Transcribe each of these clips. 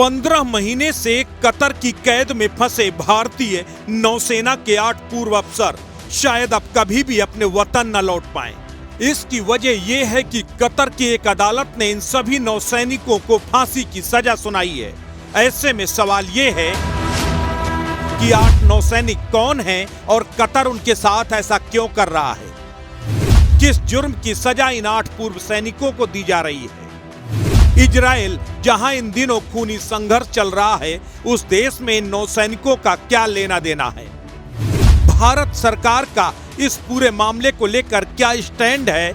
15 महीने से कतर की कैद में फंसे भारतीय नौसेना के 8 पूर्व अफसर शायद अब कभी भी अपने वतन न लौट पाएं। इसकी वजह यह है कि कतर की एक अदालत ने इन सभी नौसैनिकों को फांसी की सजा सुनाई है। ऐसे में सवाल यह है कि 8 नौसैनिक कौन हैं और कतर उनके साथ ऐसा क्यों कर रहा है? किस जुर्म की सजा इन 8 पूर्व सैनिकों को दी जा रही है? इजराइल, जहां इन दिनों खूनी संघर्ष चल रहा है, उस देश में इन नौसैनिकों का क्या लेना देना है? भारत सरकार का इस पूरे मामले को लेकर क्या स्टैंड है?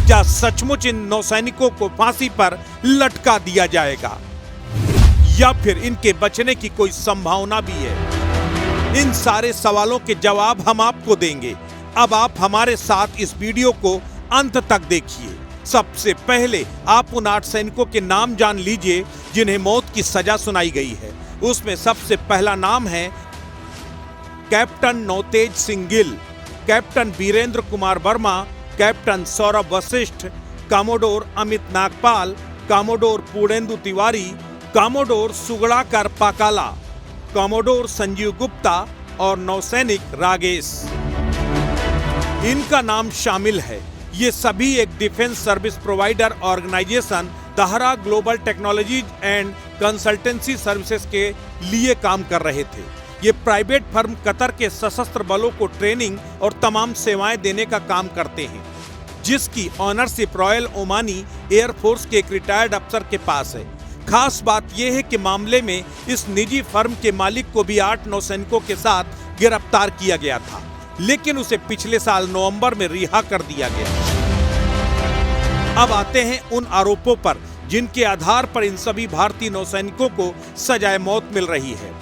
क्या सचमुच इन नौसैनिकों को फांसी पर लटका दिया जाएगा या फिर इनके बचने की कोई संभावना भी है? इन सारे सवालों के जवाब हम आपको देंगे। अब आप हमारे साथ इस वीडियो को अंत तक देखिए। सबसे पहले आप उन 8 सैनिकों के नाम जान लीजिए जिन्हें मौत की सजा सुनाई गई है। उसमें सबसे पहला नाम है captain Navtej Singh Gill, captain Virendra Kumar Verma, captain Saurabh Vashisht, commodore Amit Nagpal, commodore Purnendu Tiwari, commodore Sugadakar Pakala, commodore Sanjeev Gupta और नौसैनिक रागेश। इनका नाम शामिल है। ये सभी एक defence service provider organisation Dahra global technologies and consultancy services के लिए काम कर रहे थे। ये प्राइवेट फर्म कतर के सशस्त्र बलों को ट्रेनिंग और तमाम सेवाएं देने का काम करते हैं, जिसकी ऑनरशिप रॉयल ओमानी एयरफोर्स के एक रिटायर्ड अफसर के पास है। खास बात यह है कि मामले में इस निजी फर्म के मालिक को भी 8 नौसैनिकों के साथ गिरफ्तार किया गया था, लेकिन उसे पिछले साल नवंबर में रिहा कर दिया गया। अब आते हैं उन आरोपों पर जिनके आधार पर इन सभी भारतीय नौसैनिकों को सजाए मौत मिल रही है।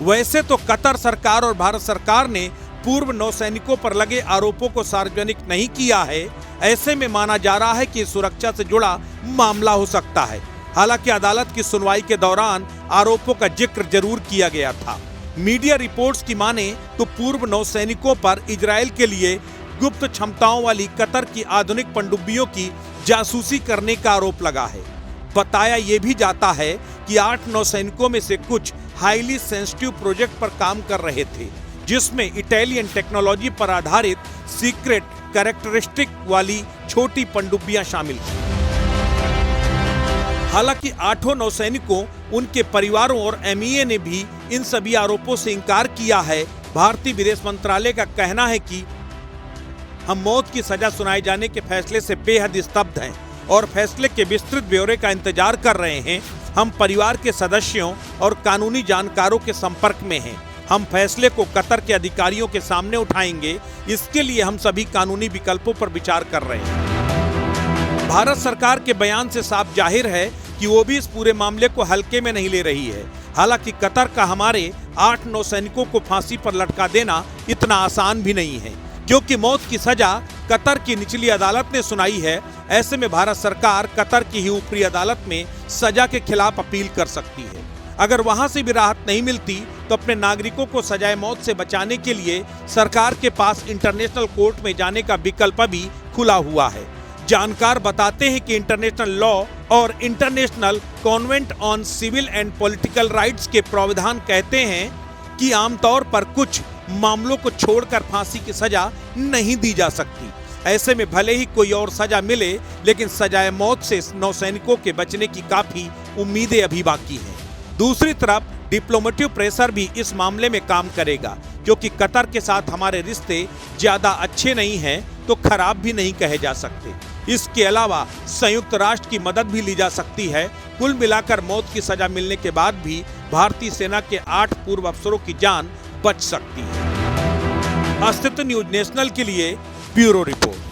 वैसे तो कतर सरकार और भारत सरकार ने पूर्व नौसैनिकों पर लगे आरोपों को सार्वजनिक नहीं किया है। ऐसे में माना जा रहा है कि सुरक्षा से जुड़ा मामला हो सकता है। हालांकि अदालत की सुनवाई के दौरान आरोपों का जिक्र जरूर किया गया था। मीडिया रिपोर्ट्स की माने तो पूर्व नौसैनिकों पर इजराइल के लिए गुप्त क्षमताओं वाली कतर की आधुनिक पनडुब्बियों की जासूसी करने का आरोप लगा है। बताया यह भी जाता है कि 8 नौसैनिकों में से कुछ हाईली सेंसिटिव प्रोजेक्ट पर काम कर रहे थे, जिसमें इटालियन टेक्नोलॉजी पर आधारित सीक्रेट कैरेक्टरिस्टिक वाली छोटी पनडुब्बियां शामिल थी। हालांकि 8 नौसैनिकों, उनके परिवारों और एमईए ने भी इन सभी आरोपों से इंकार किया है। भारतीय विदेश मंत्रालय का कहना है कि हम मौत की सजा सुनाए जाने के फैसले से बेहद स्तब्ध हैं और फैसले के विस्तृत ब्यौरे का इंतजार कर रहे हैं। हम परिवार के सदस्यों और कानूनी जानकारों के संपर्क में हैं। हम फैसले को कतर के अधिकारियों के सामने उठाएंगे। इसके लिए हम सभी कानूनी विकल्पों पर विचार कर रहे हैं। भारत सरकार के बयान से साफ जाहिर है कि वो भी इस पूरे मामले को हल्के में नहीं ले रही है। हालांकि कतर का हमारे 8 नौसैनिकों को फांसी पर लटका देना इतना आसान भी नहीं है, क्योंकि मौत की सजा कतर की निचली अदालत ने सुनाई है। ऐसे में भारत सरकार कतर की ही ऊपरी अदालत में सजा के खिलाफ अपील कर सकती है। अगर वहां से भी राहत नहीं मिलती तो अपने नागरिकों को सजाए मौत से बचाने के लिए सरकार के पास इंटरनेशनल कोर्ट में जाने का विकल्प भी खुला हुआ है। जानकार बताते हैं कि इंटरनेशनल लॉ और international covenant on civil and political rights के प्रावधान कहते हैं कि आमतौर पर कुछ मामलों को छोड़कर फांसी की सजा नहीं दी जा सकती। ऐसे में भले ही कोई और सजा मिले, लेकिन सजाए मौत से नौसैनिकों के बचने की काफी उम्मीदें अभी बाकी हैं। दूसरी तरफ डिप्लोमेटिक प्रेशर भी इस मामले में काम करेगा, क्योंकि कतर के साथ हमारे रिश्ते ज्यादा अच्छे नहीं हैं तो खराब भी नहीं कहे जा सकते। इसके अलावा संयुक्त राष्ट्र की मदद भी ली जा सकती है। कुल मिलाकर मौत की सजा मिलने के बाद भी भारतीय सेना के 8 पूर्व अफसरों की जान बच सकती है। अस्तित्व न्यूज नेशनल के लिए ब्यूरो रिपोर्ट।